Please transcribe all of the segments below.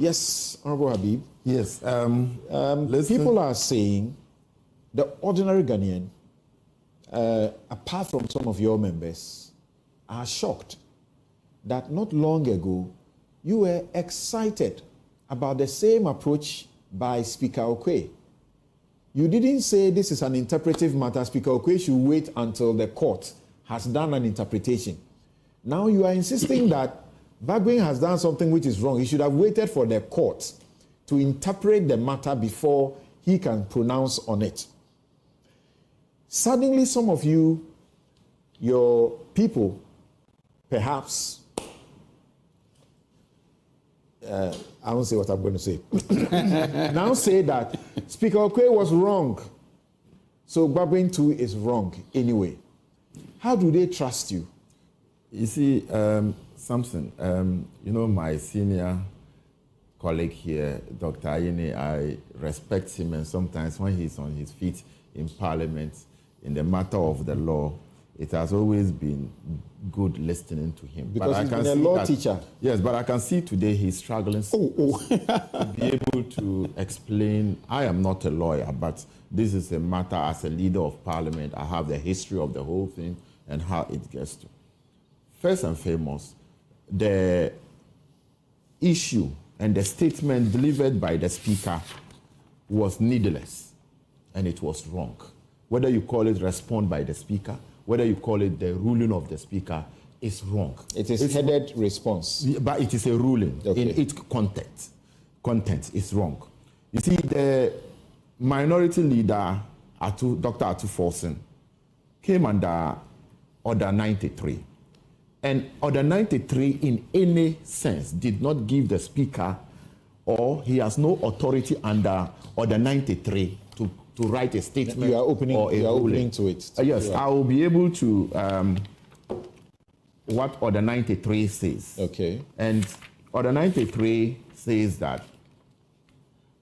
Yes, Honorable Habib. Yes. People are saying the ordinary Ghanaian, apart from some of your members, are shocked that not long ago you were excited about the same approach by Speaker Okwe. You didn't say this is an interpretive matter. Speaker Okwe should wait until the court has done an interpretation. Now you are insisting that Bagwin has done something which is wrong. He should have waited for the court to interpret the matter before he can pronounce on it. Suddenly, some of you, your people, perhaps, I won't say what I'm going to say, now say that Speaker Okwe was wrong. So Bagwin too is wrong anyway. How do they trust you? You see, Samson, you know, my senior colleague here, Dr. Ayine, I respect him, and sometimes when he's on his feet in Parliament, in the matter of the law, it has always been good listening to him. Because he's been a law teacher. Yes, but I can see today he's struggling to be able to explain. I am not a lawyer, but this is a matter as a leader of Parliament. I have the history of the whole thing and how it gets to. First and foremost, the issue and the statement delivered by the Speaker was needless, and it was wrong. Whether you call it respond by the Speaker, whether you call it the ruling of the Speaker, is wrong. It's headed response. But it is a ruling. Okay. In its content is wrong. You see, the minority leader, Dr. Atu Forson, came under Order 93. And Order 93, in any sense, did not give the Speaker, or he has no authority under Order 93 to write a statement. You are opening to it. Yes, yeah. I will be able to, what Order 93 says. Okay. And Order 93 says that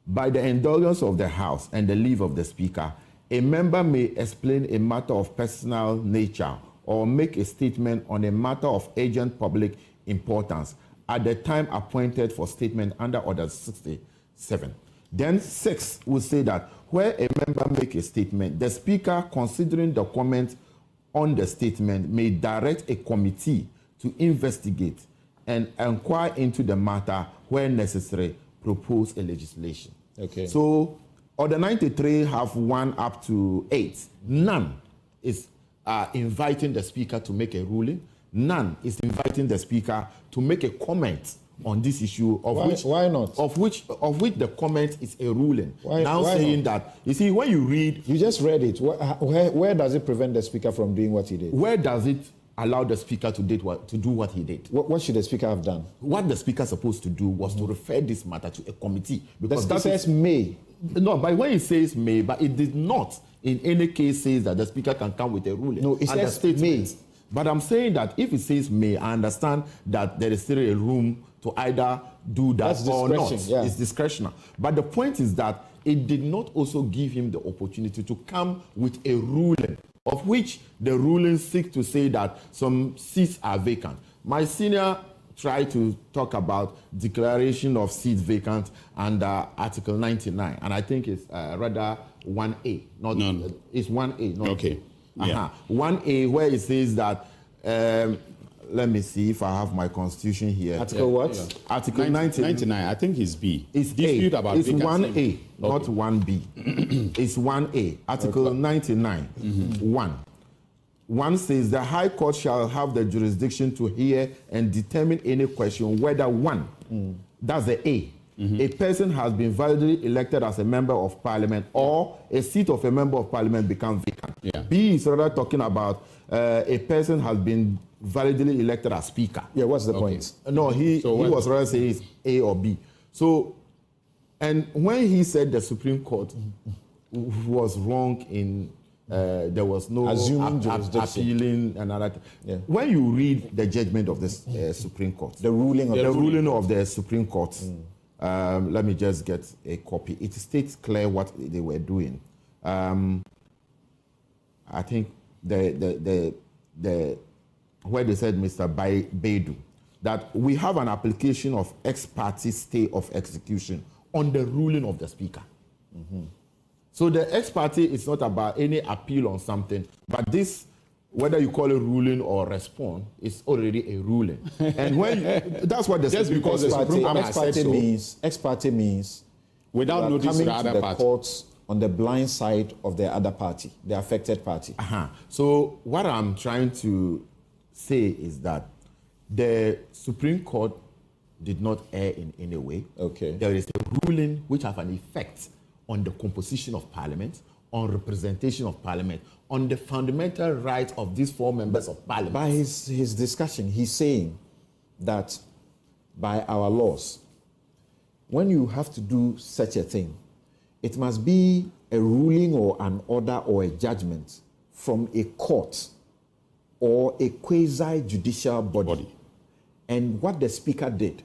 by the indulgence of the House and the leave of the Speaker, a member may explain a matter of personal nature or make a statement on a matter of urgent public importance at the time appointed for statement under Order 67. Then 6 will say that where a member makes a statement, the Speaker, considering the comment on the statement, may direct a committee to investigate and inquire into the matter where necessary, propose a legislation. Okay. So Order 93 have 1 up to 8. None is inviting the Speaker to make a ruling. None is inviting the Speaker to make a comment on this issue of why not? Of which the comment is a ruling. Why saying not? that, you see, when you read, you just read it. Where does it prevent the Speaker from doing what he did? Where does it allow the Speaker to do what he did? What should the Speaker have done? What the Speaker is supposed to do was to refer this matter to a committee, because that says may. No, but when it says may, but it did not in any case says that the Speaker can come with a ruling. No, it says may. But I'm saying that if it says may, I understand that there is still a room to either do that or not. Yeah. It's discretionary. But the point is that it did not also give him the opportunity to come with a ruling, of which the ruling seeks to say that some seats are vacant. My senior tried to talk about declaration of seats vacant under Article 99, and I think it's rather 1A. Not, no. It's 1A. Not okay. Yeah. 1A, where it says that, let me see if I have my constitution here. Article what? Yeah. Article 99. I think it's B. It's dispute A. About it's vacancy. 1A, not 1B. It's 1A. Article 99, 1. 1 says the High Court shall have the jurisdiction to hear and determine any question whether 1, that's the A, a person has been validly elected as a member of Parliament, or a seat of a member of Parliament becomes vacant. Yeah. B is rather talking about a person has been validly elected as Speaker. Yeah, what's the point? No, he was rather saying it's A or B. So, and when he said the Supreme Court was wrong in there was no appealing and other. Yeah. When you read the judgment of the Supreme Court, the ruling of the Supreme Court, let me just get a copy. It states clear what they were doing. I think the where they said Mr. Baidu that we have an application of ex parte stay of execution on the ruling of the Speaker. So the ex parte is not about any appeal on something, but this, whether you call it ruling or response, is already a ruling. And when that's what the Just because the Supreme Court has said so. Ex parte means Without notice coming to the to other the party. courts on the blind side of the other party, the affected party. So what I'm trying to say is that the Supreme Court did not err in any way. Okay. There is a ruling which have an effect on the composition of Parliament, on representation of Parliament, on the fundamental right of these 4 members of Parliament. By his discussion, he's saying that by our laws, when you have to do such a thing, it must be a ruling or an order or a judgment from a court or a quasi-judicial body. And what the Speaker did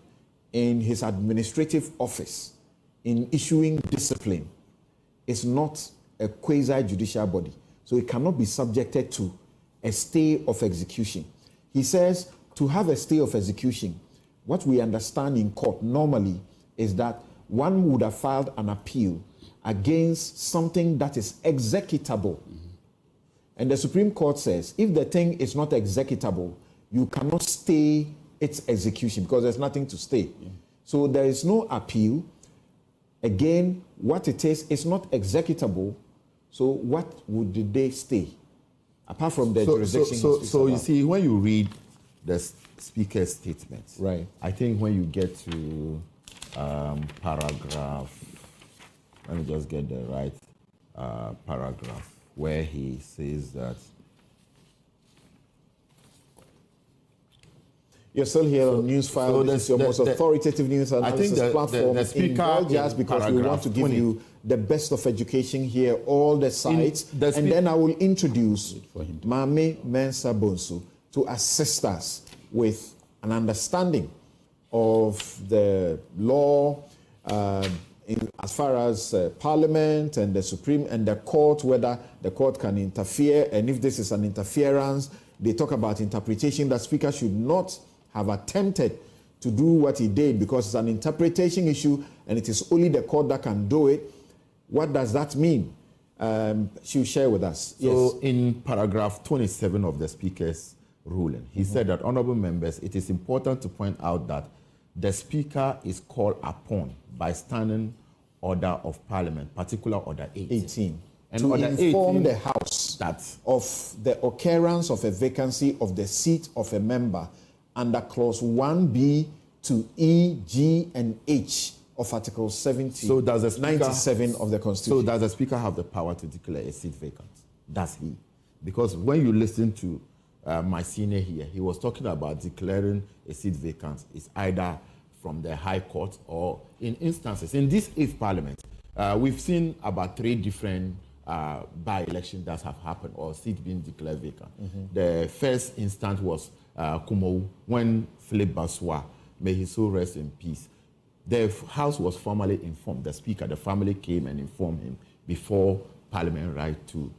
in his administrative office in issuing discipline is not a quasi-judicial body. So it cannot be subjected to a stay of execution. He says to have a stay of execution, what we understand in court normally is that one would have filed an appeal against something that is executable. And the Supreme Court says if the thing is not executable, you cannot stay its execution because there's nothing to stay. So there is no appeal. Again, what it is not executable. So what would they stay? Apart from the jurisdiction. So you see, when you read the Speaker's statement, right? I think when you get to paragraph, let me just get the right paragraph where he says that. You're still here on Newsfile. This is your most authoritative news analysis platform. The Speaker, just because we want to give you the best of education here, all the sides, and then I will introduce Mame Mensah Bonsu to assist us with an understanding of the law as far as Parliament and the Supreme and the court, whether the court can interfere, and if this is an interference. They talk about interpretation that Speaker should not have attempted to do what he did because it's an interpretation issue and it is only the court that can do it. What does that mean? She'll share with us. So in paragraph 27 of the Speaker's ruling, he said that, honorable members, it is important to point out that the Speaker is called upon by standing order of Parliament, particular order 18. And to inform the House of the occurrence of a vacancy of the seat of a member under clause 1B to E, G, and H of Article 70, so does the Speaker, 97 of the Constitution. So does the Speaker have the power to declare a seat vacant? Does he? Because when you listen to my senior here, he was talking about declaring a seat vacant. It's either from the High Court or in instances. In this 8th Parliament, we've seen about 3 different by-elections that have happened or seat being declared vacant. The first instance was Kumo, when Philip Baswa, may his soul rest in peace. The House was formally informed. The Speaker, the family came and informed him before Parliament right to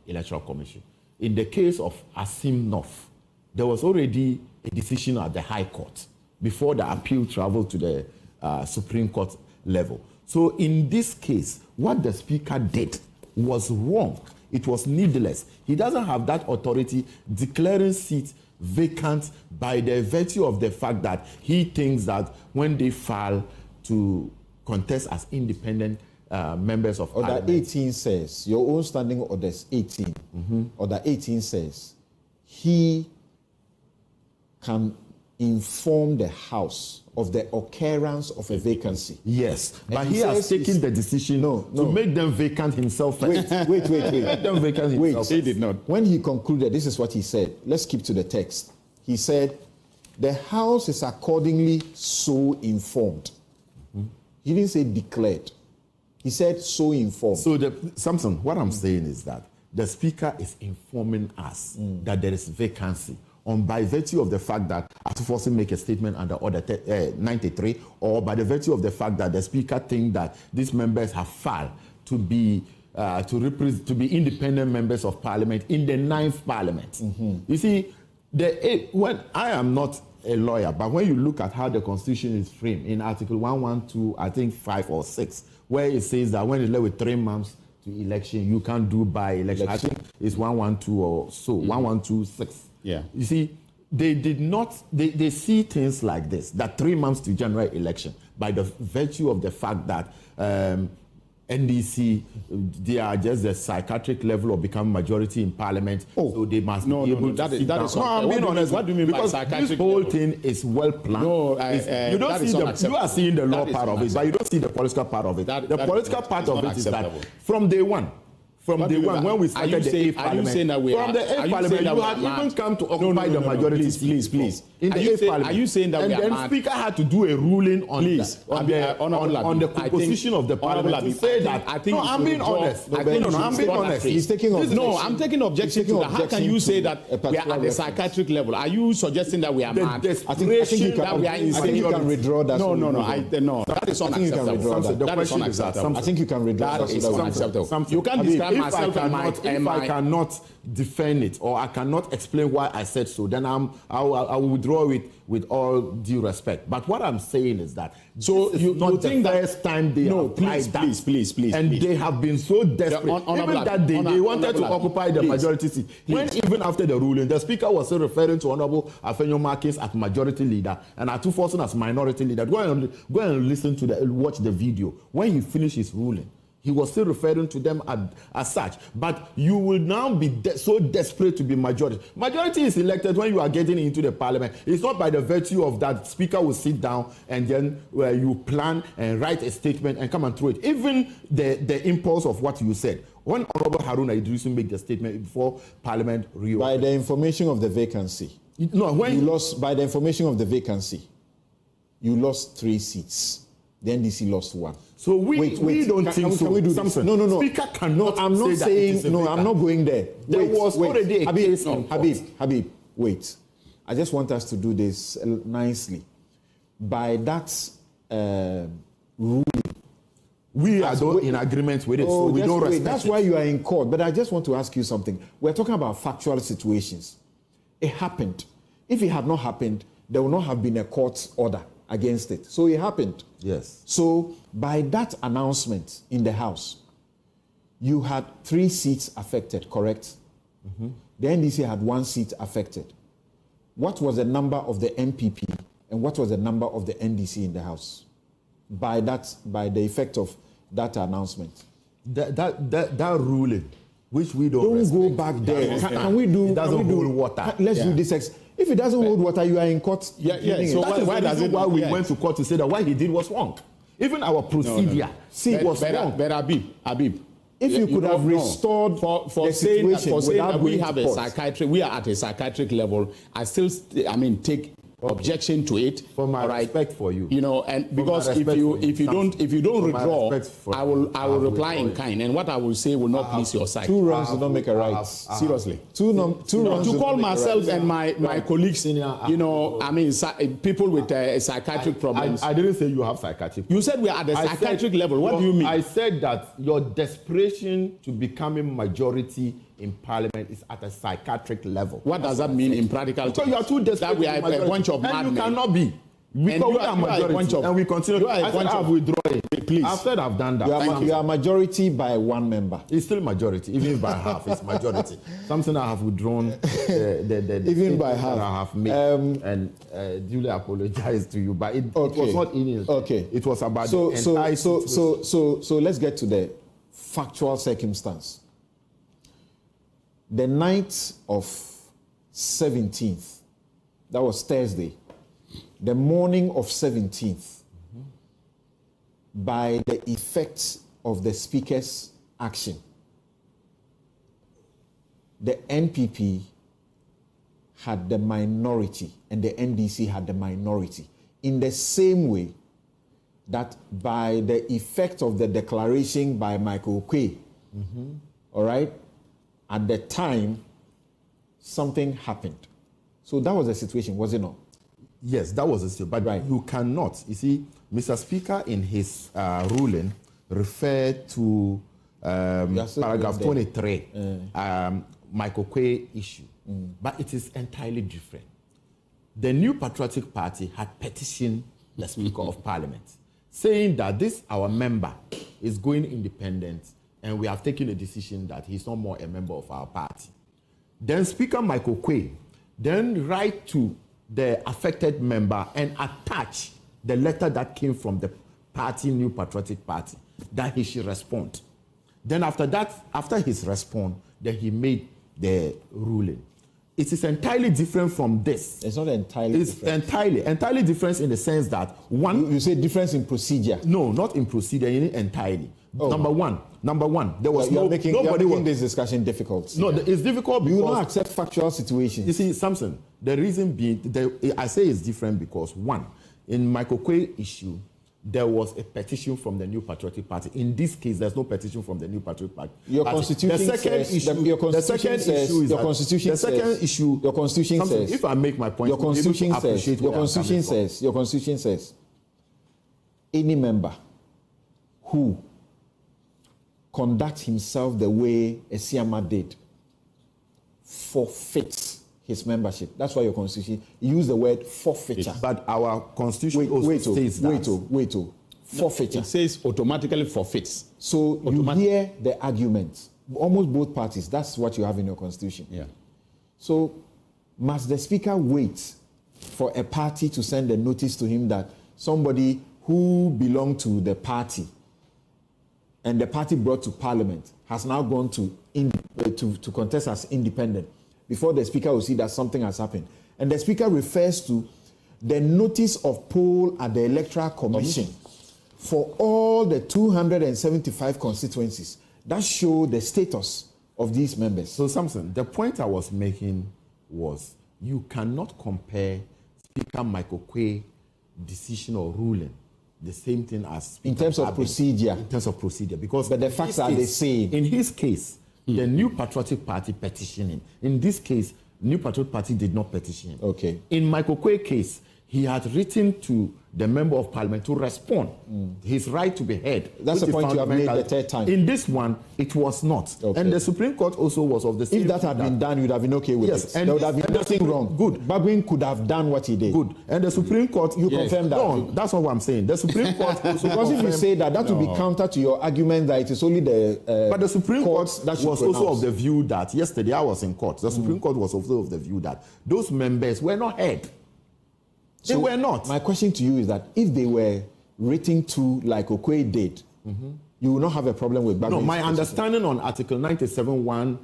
Electoral Commission. In the case of Asim North, there was already a decision at the High Court before the appeal traveled to the Supreme Court level. So in this case, what the Speaker did was wrong. It was needless. He doesn't have that authority declaring seats vacant by the virtue of the fact that he thinks that when they file to contest as independent members of Order Parliament. 18 says, your own standing orders 18. Order 18 says, he can inform the House of the occurrence of a vacancy. Yes, but he has taken the decision to make them vacant himself. Wait. Make them vacant himself. He did not. When he concluded, this is what he said. Let's keep to the text. He said, the House is accordingly so informed. He didn't say declared. He said so informed. So, Samson, what I'm saying is that the Speaker is informing us that there is vacancy by virtue of the fact that Atufosi make a statement under Order 93, or by the virtue of the fact that the Speaker thinks that these members have filed to be independent members of Parliament in the 9th Parliament. You see, when I am not a lawyer, but when you look at how the Constitution is framed in Article 112, I think 5 or 6, where it says that when it's left with 3 months to election, you can't do by election. I think it's 112 or so, 1126. Yeah. You see, they did not, they see things like this, that 3 months to general election, by the virtue of the fact that NDC, they are just the psychiatric level of becoming majority in parliament, so they must be able to sit down. No, I'm being honest. What do you mean by psychiatric? This whole thing is well planned. No, you don't see you are seeing the law part of it, but you don't see the political part of it. The political part of it is that from day one, when we started the 8th parliament, from the 8th parliament, you had even come to occupy the majority. Please. In the 8th parliament. Are you saying that we are mad? And then Speaker had to do a ruling on the composition of the parliament to say that. No, I'm being honest. I'm being honest. He's taking objection. No, I'm taking objection to that. How can you say that we are at the psychiatric level? Are you suggesting that we are mad? I think you can withdraw that. No. That is unacceptable. That is unacceptable. I think you can withdraw that. That is unacceptable. You can't describe myself and if I cannot defend it or I cannot explain why I said so, then I will withdraw it with all due respect. But what I'm saying is that you think the first time they please, and they have been so desperate. Even that day, they wanted to occupy the majority seat. When even after the ruling, the Speaker was still referring to Honorable Afenyo Markins as majority leader and Atuforson as minority leader. Go and listen to watch the video. When he finished his ruling, he was still referring to them as such. But you will now be so desperate to be majority. Majority is elected when you are getting into the parliament. It's not by the virtue of that Speaker will sit down and then you plan and write a statement and come and throw it. Even the impulse of what you said. When Honorable Haruna Iddrisu made the statement before Parliament reopened. By the information of the vacancy. By the information of the vacancy, you lost 3 seats. The NDC lost 1. So we don't think so. Can we do Samson, No. Speaker cannot. I'm not saying no. I'm not going there. There was already a case on Habib, wait. I just want us to do this nicely. By that ruling, we are in agreement with it, so we don't respect That's why you are in court. But I just want to ask you something. We're talking about factual situations. It happened. If it had not happened, there would not have been a court order against it. So it happened. Yes. So by that announcement in the House, you had 3 seats affected, correct? Mm-hmm. The NDC had 1 seat affected. What was the number of the NPP and what was the number of the NDC in the House? By the effect of that announcement. That ruling, which we don't respect. Go back there. Can we do? It doesn't hold water. Let's do this. If it doesn't hold water, you are in court. So why we went to court to say that what he did was wrong? Even our procedure, was wrong. But Habib, if you could have restored for the saying situation that we have a psychiatric, we are at a psychiatric level. I still, take objection to it. For my respect for you, and because if you don't withdraw, I will reply in kind, and what I will say will not please your side. 2 wrongs do not make a right. Seriously, two wrongs. To call myself and my colleagues, people with psychiatric problems. I didn't say you have psychiatric. You said we are at the psychiatric level. What do you mean? I said that your desperation to becoming majority in Parliament is at a psychiatric level. What does that mean in practical terms? So you are too desperate. That we are a bunch of madmen. And you cannot be. Because we are majority, and we continue. I said I've withdrawn it. Please. I've said I've done that. You are majority by 1 member. It's still majority, even by half. It's majority. Something I have withdrawn. Even by half. I have made and duly apologize to you, but it was not in it. Okay. It was about so let's get to the factual circumstance. The night of 17th, that was Thursday, the morning of 17th, by the effect of the Speaker's action, the NPP had the minority and the NDC had the minority, in the same way that by the effect of the declaration by Michael Quay, all right, at the time, something happened. So that was the situation, was it not? Yes, that was the situation. But you cannot. You see, Mr. Speaker, in his ruling, referred to paragraph 23, Michael Quay issue. But it is entirely different. the New Patriotic Party had petitioned the Speaker of Parliament, saying that this, our member, is going independent, and we have taken a decision that he's no more a member of our party. Then Speaker Michael Quay then write to the affected member and attach the letter that came from the party, New Patriotic Party, that he should respond. Then after that, after his response, then he made the ruling. It is entirely different from this. It's not entirely different. It's entirely different in the sense that one... You say difference in procedure. No, not in procedure, entirely. Oh. Number one, there was nobody making this discussion difficult. No, it's difficult because... You will not accept factual situations. You see, Samson, the reason being, I say it's different because one, in Michael Quay issue, there was a petition from the New Patriotic Party. In this case, there's no petition from the New Patriotic Party. Your constitution says, if I make my point, your constitution says, any member who conducts himself the way a Siama did forfeits his membership. That's why your constitution use the word forfeiture. But our constitution also says that. Forfeiture. It says automatically forfeits. So you hear the argument. Almost both parties, that's what you have in your constitution. Yeah. So must the speaker wait for a party to send a notice to him that somebody who belonged to the party and the party brought to parliament has now gone to contest as independent before the speaker will see that something has happened? And the speaker refers to the notice of poll at the Electoral Commission for all the 275 constituencies that show the status of these members. So, Samson, the point I was making was you cannot compare Speaker Michael Quay's decision or ruling the same thing as Speaker in terms of procedure. In terms of procedure, because but the facts are the same. In his case, the New Patriotic Party petitioned him. In this case, New Patriotic Party did not petition him. Okay. In Michael Quay's case, he had written to the member of parliament to respond. His right to be heard. That's the point you have made the third time. In this one, it was not. Okay. And the Supreme Court also was of the same. If that had been done, you would have been okay with it. And there would have been nothing wrong. Good. Babwin could have done what he did. Good. And the Supreme Court, you confirm that. No, that's not what I'm saying. The Supreme Court also because if you say that, that would be counter to your argument that it is only the but the Supreme Court that was also of the view that yesterday I was in court. The Supreme Court was also of the view that those members were not heard. They were not. My question to you is that if they were written to like Okoye did, you will not have a problem with Babwin's. No, my understanding on Article 97(1)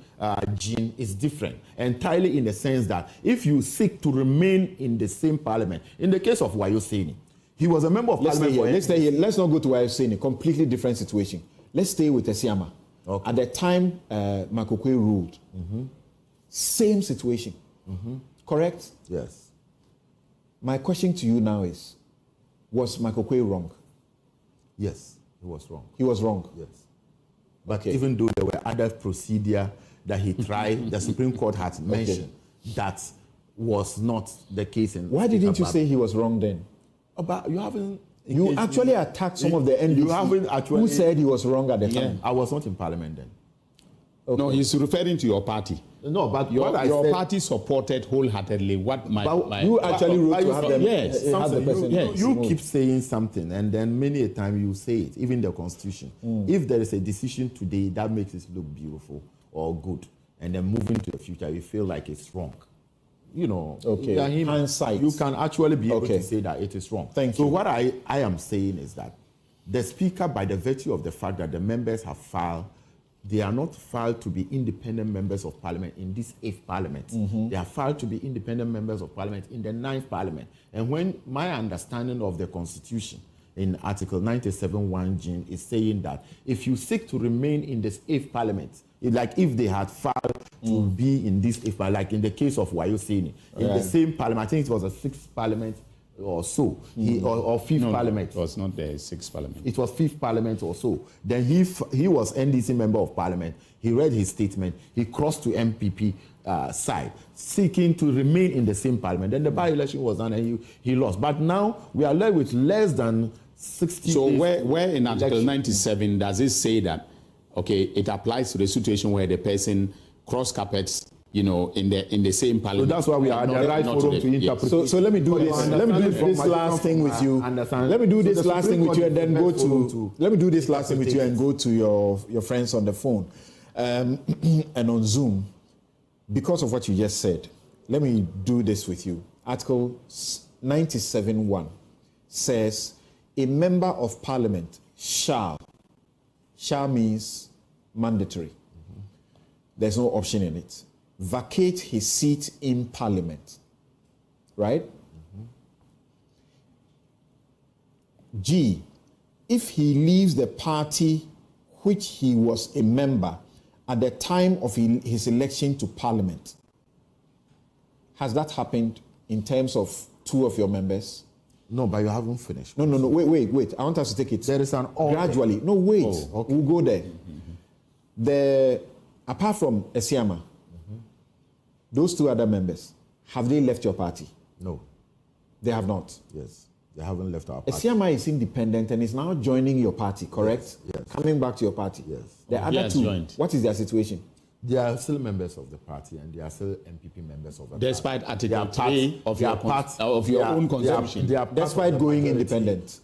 G is different, entirely in the sense that if you seek to remain in the same parliament, in the case of Wayo Seni, he was a member of parliament. Let's stay here. Let's not go to Wayo Seni. Completely different situation. Let's stay with Esiama. Okay. At the time Michael Quay ruled, same situation. Correct? Yes. My question to you now is, was Michael Quay wrong? Yes, he was wrong. He was wrong? Yes. But even though there were other procedure that he tried, the Supreme Court had mentioned that was not the case. Why didn't you say he was wrong then? But you haven't... You actually attacked some of the NPP who said he was wrong at the time. I was not in parliament then. Okay. No, he's referring to your party. No, but your party supported wholeheartedly what you actually wrote to have them. Yes, you keep saying something, and then many a time you say it, even the Constitution. If there is a decision today that makes it look beautiful or good, and then moving to the future, you feel like it's wrong. You know, hindsight. You can actually be able to say that it is wrong. Thank you. So what I am saying is that the Speaker, by the virtue of the fact that the members have filed, they are not filed to be independent members of parliament in this 8th parliament. They are filed to be independent members of parliament in the 9th parliament. And when my understanding of the Constitution in Article 97(1) G is saying that if you seek to remain in this 8th parliament, like if they had filed to be in this 8th parliament, like in the case of Wayo Seni, in the same parliament, I think it was a 6th parliament or so, or 5th parliament. It was not the 6th parliament. It was 5th parliament or so. Then he was NDC member of parliament. He read his statement. He crossed to NPP side, seeking to remain in the same parliament. Then the by-election was done and he lost. But now we are left with less than 60 So where in Article 97 does it say that, okay, it applies to the situation where the person cross carpets in the same parliament. So that's why we are the right forum to interpret. So let me do this. Let me do this last thing with you. Let me do this last thing with you, and then go to. Let me do this last thing with you, and go to your friends on the phone, and on Zoom. Because of what you just said, let me do this with you. Article 97(1) says a member of parliament shall means mandatory. There's no option in it. Vacate his seat in parliament. Right? G, if he leaves the party which he was a member at the time of his election to parliament. Has that happened in terms of two of your members? No, but you haven't finished. No. Wait. I want us to take it there is an order. Gradually. No, wait. Oh, okay. We'll go there. Apart from Esiama, those two other members, have they left your party? No. They have not? Yes. They haven't left our party. Esiama is independent and is now joining your party, correct? Yes. Coming back to your party. Yes. The other two, joined. what is their situation? They are still members of the party and they are still NPP members of the Despite party. Article 3 of your own constitution. Despite going independent.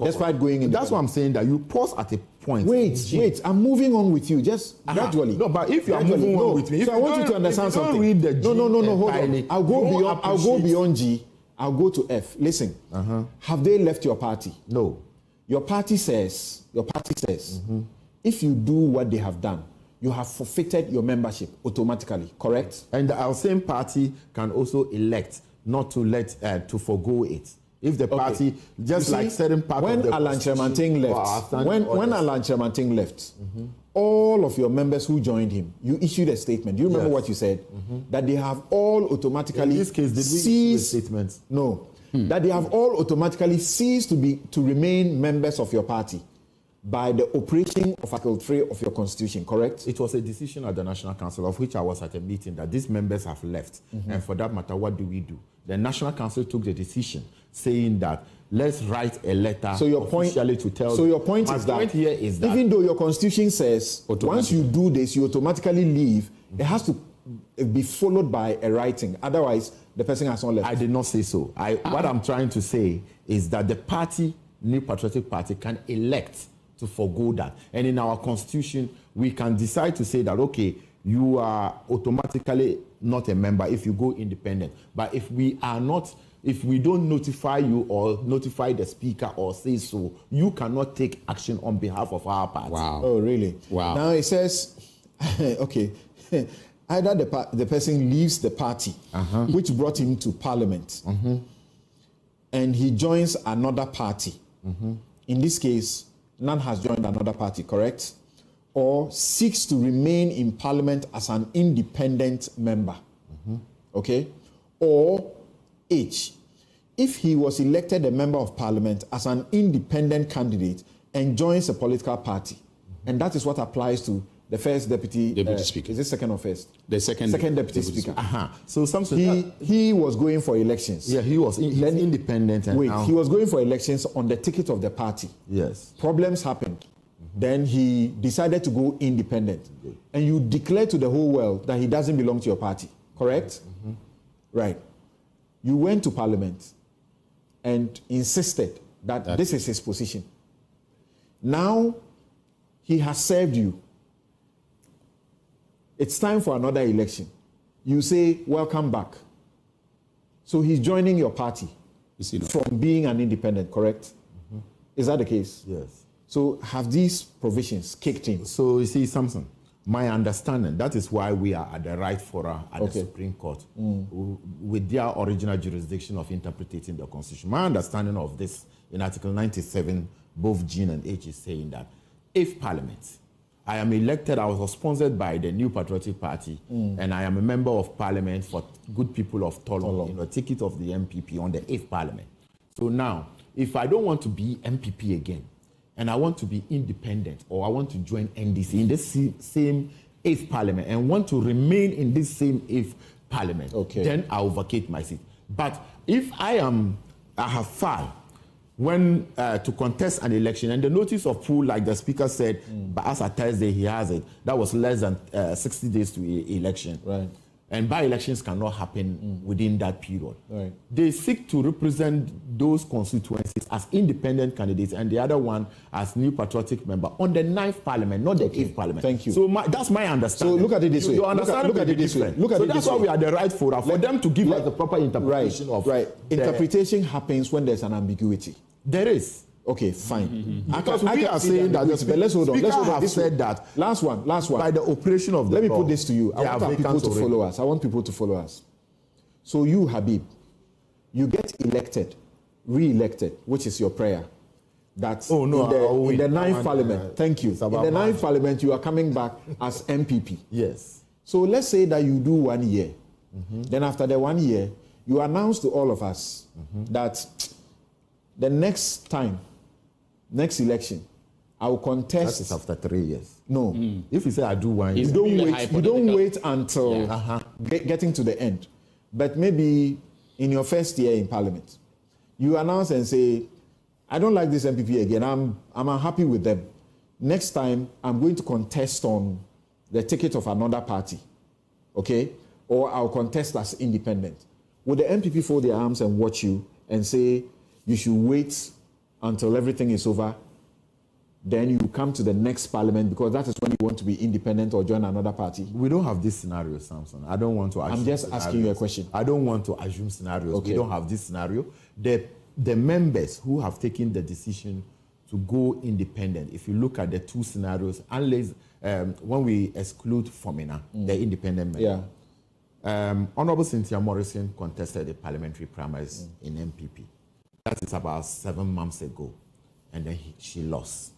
Despite going independent. That's what I'm saying, that you pause at a point. Wait. I'm moving on with you, just gradually. No, but if you are moving on with me, so I want you to understand something. Read the G no, hold on. I'll go beyond G. I'll go to F. Listen, have they left your party? No. Your party says, if you do what they have done, you have forfeited your membership automatically, correct? And our same party can also elect not to to forgo it. If the party, like certain parts when Alan Chemanting left, when Alan Chemanting left, all of your members who joined him, you issued a statement. Do you remember what you said? That they have all automatically in this case, did we issue a statement? No. That they have all automatically ceased to remain members of your party by the operation of Article 3 of your constitution, correct? It was a decision at the National Council, of which I was at a meeting, that these members have left. And for that matter, what do we do? The National Council took the decision saying that let's write a letter officially to tell them. So your point is that even though your constitution says once you do this, you automatically leave, it has to be followed by a writing. Otherwise, the person has not left. I did not say so. What I'm trying to say is that the party, New Patriotic Party, can elect to forgo that. And in our constitution, we can decide to say that, okay, you are automatically not a member if you go independent. But if we don't notify you or notify the speaker or say so, you cannot take action on behalf of our party. Wow. Oh, really? Wow. Now it says, okay, either the person leaves the party, which brought him to parliament, and he joins another party. In this case, none has joined another party, correct? Or seeks to remain in parliament as an independent member. Okay? Or H, if he was elected a member of parliament as an independent candidate and joins a political party. And that is what applies to the first deputy speaker. Is it second or first? The second deputy speaker. So something he was going for elections. Yeah, he was independent. And he was going for elections on the ticket of the party. Yes. Problems happened. Then he decided to go independent. And you declare to the whole world that he doesn't belong to your party. Correct? Right. You went to parliament and insisted that this is his position. Now he has served you. It's time for another election. You say, welcome back. So he's joining your party from being an independent, correct? Is that the case? Yes. So have these provisions kicked in? So you see, Samson, my understanding, that is why we are at the right fora at the Supreme Court with their original jurisdiction of interpreting the Constitution. My understanding of this in Article 97, both G and H is saying that if Parliament, I am elected, I was sponsored by the New Patriotic Party, and I am a member of Parliament for good people of Tolong, ticket of the NPP on the 8th Parliament. So now, if I don't want to be MPP again, and I want to be independent, or I want to join NDC in this same 8th Parliament, and want to remain in this same 8th Parliament, then I will vacate my seat. But if I have filed to contest an election, and the notice of pool, like the speaker said, but as of Thursday he has it, that was less than 60 days to election. Right. and by-elections cannot happen within that period. Right. They seek to represent those constituencies as independent candidates and the other one as New Patriotic member on the 9th Parliament, not the 8th Parliament. Thank you. So that's my understanding. So look at it this way. You understand? Look at it this way. So that's why we are the right fora for them to give us the proper interpretation of Interpretation happens when there's an ambiguity. There is. Okay, fine. Because we are saying that the Speaker, let's hold on. Let's hold on. have said that. Last one. By the operation of the Let me law, put this to you. I want people to follow us. I want people to follow us. So you, Habib, you get elected, re-elected, which is your prayer. That in the 9th Parliament, thank you. In the 9th Parliament, you are coming back as NPP. Yes. So let's say that you do 1 year. Then after the 1 year, you announce to all of us that the next time, next election, I will contest. That is after 3 years. No. If you say I do 1 year, you don't wait until getting to the end. But maybe in your first year in Parliament, you announce and say, I don't like this NPP again. I'm unhappy with them. Next time, I'm going to contest on the ticket of another party. Okay? Or I'll contest as independent. Would the NPP fold their arms and watch you and say, you should wait until everything is over, then you come to the next Parliament because that is when you want to be independent or join another party? We don't have this scenario, Samson. I don't want to assume. I'm just asking you a question. I don't want to assume scenarios. Okay. We don't have this scenario. The members who have taken the decision to go independent, if you look at the two scenarios, unless when we exclude Fomina, the independent member, Honorable Cynthia Morrison contested the parliamentary primaries in NPP. That is about 7 months ago, and then she lost.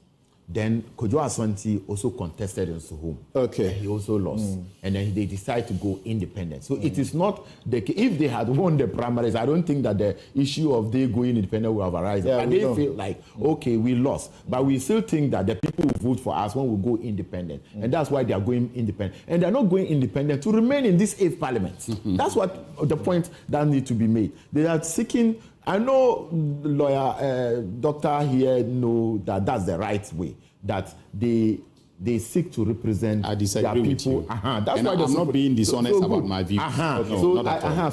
Then Kojo Aswanti also contested in Suhum. Okay. And he also lost. And then they decided to go independent. So it is not, if they had won the primaries, I don't think that the issue of they going independent would have arisen. Yeah, but they feel like, okay, we lost. But we still think that the people who vote for us when we go independent. And that's why they are going independent. And they're not going independent to remain in this 8th Parliament. That's what the point that needs to be made. They are seeking. I know lawyer, doctor here know that that's the right way, that they seek to represent I disagree their with people. you. That's and why I'm not being dishonest about my views.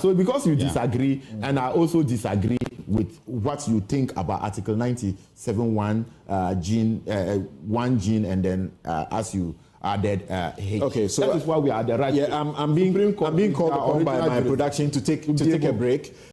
So because you disagree, and I also disagree with what you think about Article 97(1) one gene, and then as you added H. Okay, so that is why we are the right. I'm being called upon by my production to take a break.